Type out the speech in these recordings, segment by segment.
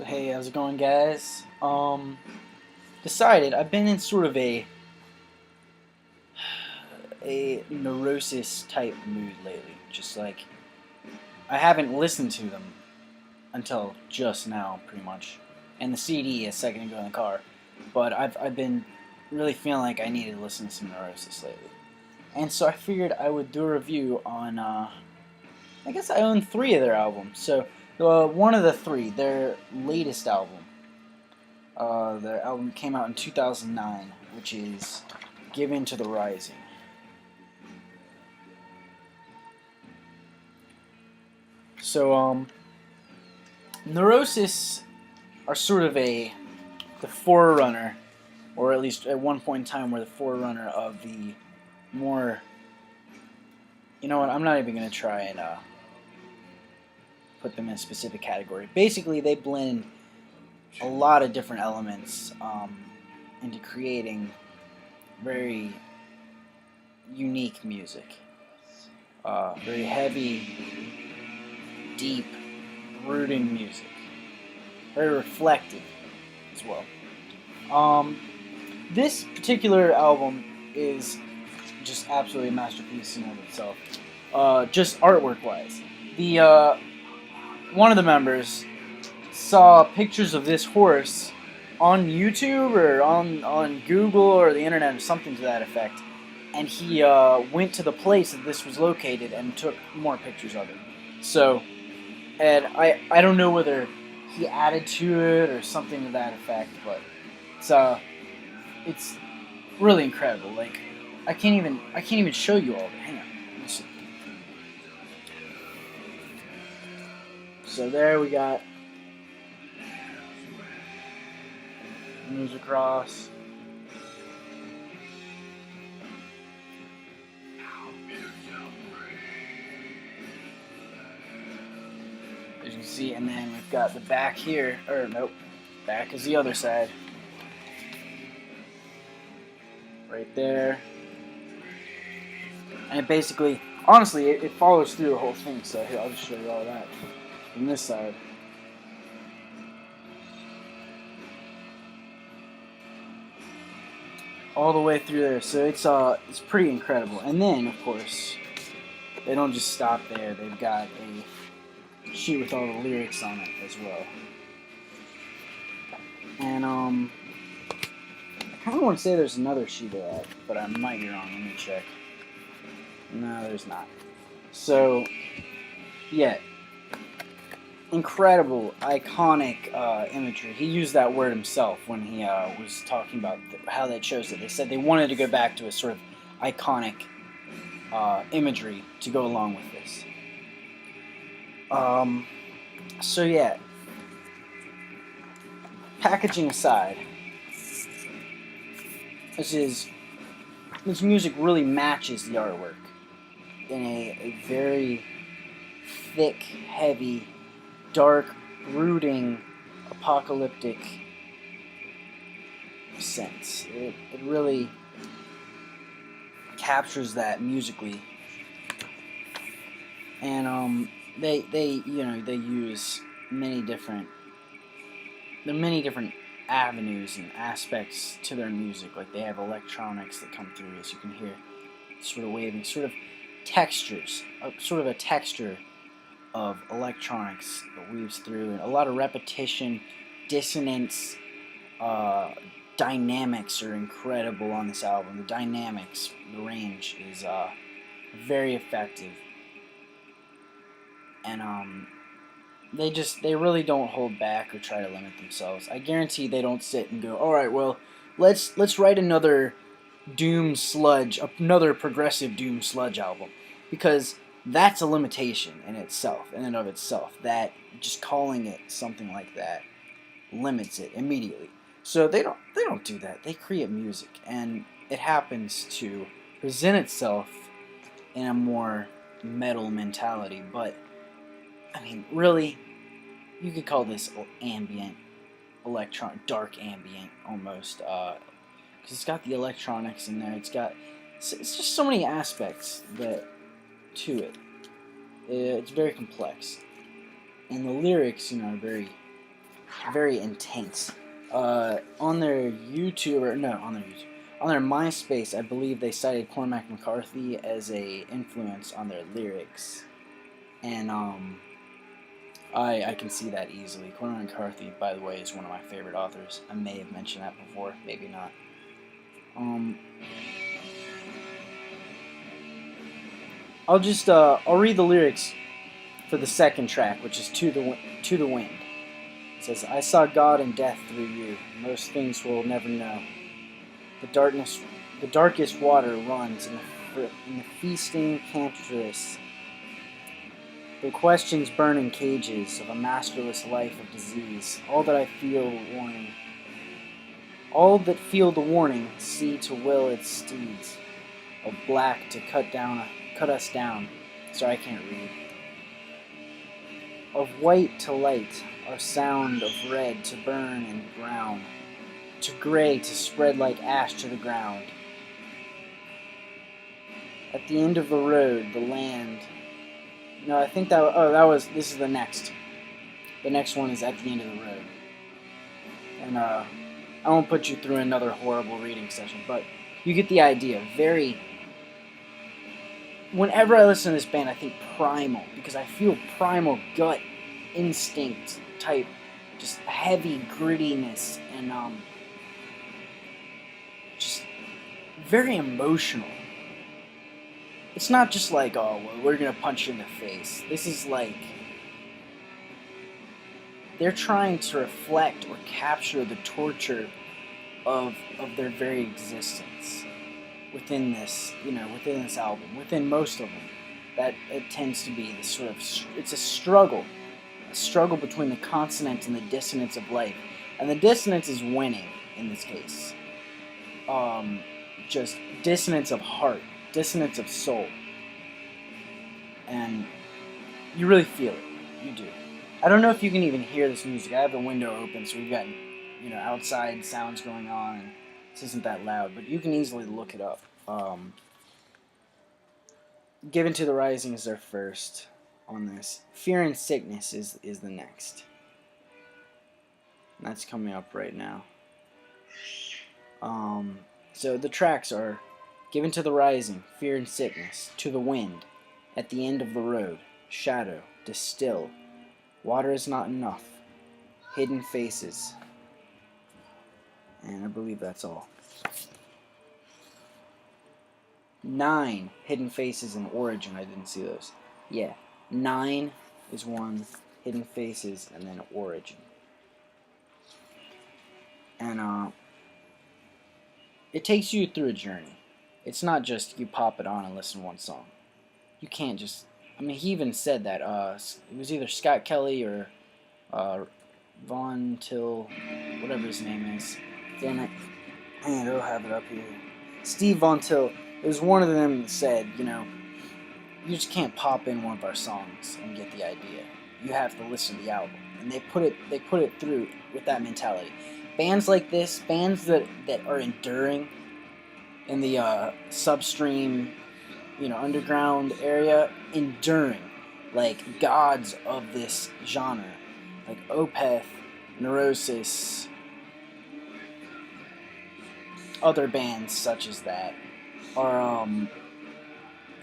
Hey, how's it going, guys? Decided I've been in sort of a neurosis type mood lately. Just like I haven't listened to them until just now, pretty much, and the CD a second ago in the car. But I've been really feeling like I needed to listen to some Neurosis lately, and so I figured I would do a review on. I guess I own three of their albums. So one of the three, their latest album. Their album came out in 2009, which is Given to the Rising. So, Neurosis are sort of the forerunner, or at least at one point in time, were the forerunner of the more. You know what? I'm not even gonna try and put them in a specific category. Basically, they blend a lot of different elements into creating very unique music. Very heavy, deep, brooding music. Very reflective as well. This particular album is just absolutely a masterpiece in and of itself. Just artwork wise. The one of the members saw pictures of this horse on YouTube or on Google or the internet or something to that effect, and he went to the place that this was located and took more pictures of it. So, and I don't know whether he added to it or something to that effect, but it's really incredible. Like I can't even show you all of it. Hang on, let me see. So there we got. Moves across. As you can see, and then we've got the back here, or nope, back is the other side. Right there. And it basically, honestly, it follows through the whole thing, so here, I'll just show you all that from this side. All the way through there, so it's pretty incredible. And then, of course, they don't just stop there. They've got a sheet with all the lyrics on it as well. And I kind of want to say there's another sheet of that, but I might be wrong. Let me check. No, there's not. So, yeah, incredible, iconic imagery. He used that word himself when he was talking about how they chose it. They said they wanted to go back to a sort of iconic imagery to go along with this. So yeah, packaging aside, this music really matches the artwork in a very thick, heavy, dark, brooding, apocalyptic sense. It really captures that musically, and they use many different avenues and aspects to their music. Like they have electronics that come through, as you can hear, sort of waving, sort of textures, sort of a texture of electronics that weaves through, and a lot of repetition, dissonance, dynamics are incredible on this album. The dynamics, the range is very effective, and they really don't hold back or try to limit themselves. I guarantee they don't sit and go, all right, well, let's write another doom sludge, another progressive doom sludge album, because that's a limitation in itself, in and of itself. That just calling it something like that limits it immediately. So they don't do that. They create music, and it happens to present itself in a more metal mentality. But I mean, really, you could call this ambient, dark ambient almost, because it's got the electronics in there. It's just so many aspects to it. It's very complex, and the lyrics, are very very intense. On their YouTube, or no, on their YouTube, on their MySpace, I believe they cited Cormac McCarthy as a influence on their lyrics, and I can see that easily. Cormac McCarthy, by the way, is one of my favorite authors. I may have mentioned that before, maybe not. I'll read the lyrics for the second track, which is To the Wind. It says, I saw God and death through you. Most things we'll never know. The darkest water runs in the feasting cancerous. The questions burn in cages of a masterless life of disease. All that feel the warning, see to will its steeds. Of black to cut us down. Sorry, I can't read. Of white to light, our sound of red to burn and brown, to gray to spread like ash to the ground. At the end of the road, the land. No, I think this is the next. The next one is At the End of the Road. And I won't put you through another horrible reading session, but you get the idea. Whenever I listen to this band, I think primal, because I feel primal gut instinct type, just heavy grittiness, and just very emotional. It's not just like, oh, well, we're gonna punch you in the face. This is like they're trying to reflect or capture the torture of their very existence within this, within this album, within most of them. That it tends to be this sort of, it's a struggle between the consonance and the dissonance of life, and the dissonance is winning in this case. Just dissonance of heart, dissonance of soul, and you really feel it. You do. I don't know if you can even hear this music. I have the window open, so we've got outside sounds going on, and this isn't that loud, but you can easily look it up. Given to the Rising is their first on this. Fear and Sickness is the next. And that's coming up right now. So the tracks are Given to the Rising, Fear and Sickness, To the Wind, At the End of the Road, Shadow, Distill, Water is Not Enough, Hidden Faces, and I believe that's all. 9 Hidden Faces and Origin. I didn't see those. Yeah, 9 is one, Hidden Faces, and then Origin. And it takes you through a journey. It's not just you pop it on and listen to one song. You can't just. I mean, he even said that. It was either Scott Kelly or Von Till, whatever his name is. Damn it. And I'll have it up here. Steve Von Till. It was one of them that said, you just can't pop in one of our songs and get the idea. You have to listen to the album. And they put it through with that mentality. Bands like this, bands that are enduring in the substream, underground area, enduring, like gods of this genre, like Opeth, Neurosis, other bands such as that, are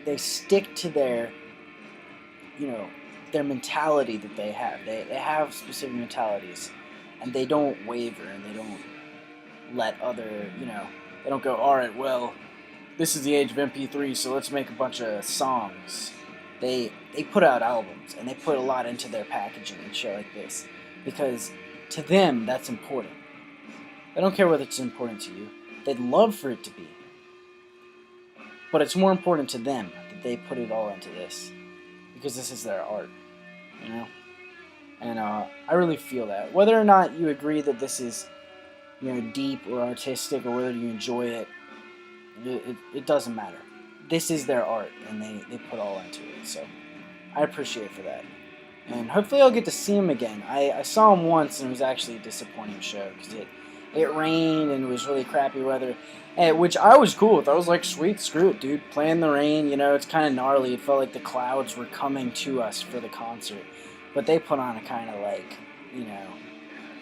they stick to their mentality that they have. They have specific mentalities, and they don't waver, and they don't let other, they don't go, all right, well, this is the age of MP3, so let's make a bunch of songs. They put out albums, and they put a lot into their packaging and shit like this, because to them, that's important. They don't care whether it's important to you. They'd love for it to be. But it's more important to them that they put it all into this, because this is their art, And I really feel that. Whether or not you agree that this is, deep or artistic, or whether you enjoy it, it doesn't matter. This is their art, and they put all into it. So I appreciate it for that. And hopefully I'll get to see him again. I saw him once, and it was actually a disappointing show, because it rained, and it was really crappy weather, which I was cool with. I was like, sweet, screw it, dude. Play in the rain, it's kind of gnarly. It felt like the clouds were coming to us for the concert. But they put on a kind of like,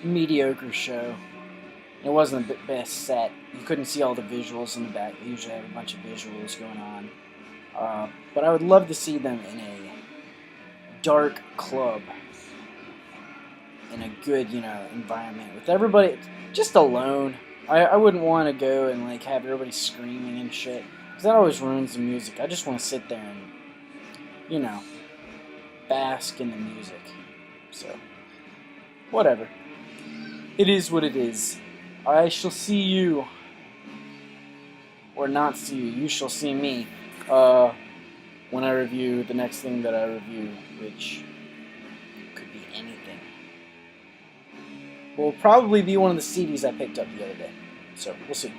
mediocre show. It wasn't the best set. You couldn't see all the visuals in the back. They usually have a bunch of visuals going on. But I would love to see them in a dark club, in a good, environment with everybody just alone. I wouldn't want to go and like have everybody screaming and shit, because that always ruins the music. I just want to sit there and, bask in the music. So, whatever. It is what it is. I shall see you, or not see you. You shall see me when I review the next thing that I review, which could be anything. Will probably be one of the CDs I picked up the other day. So, we'll see.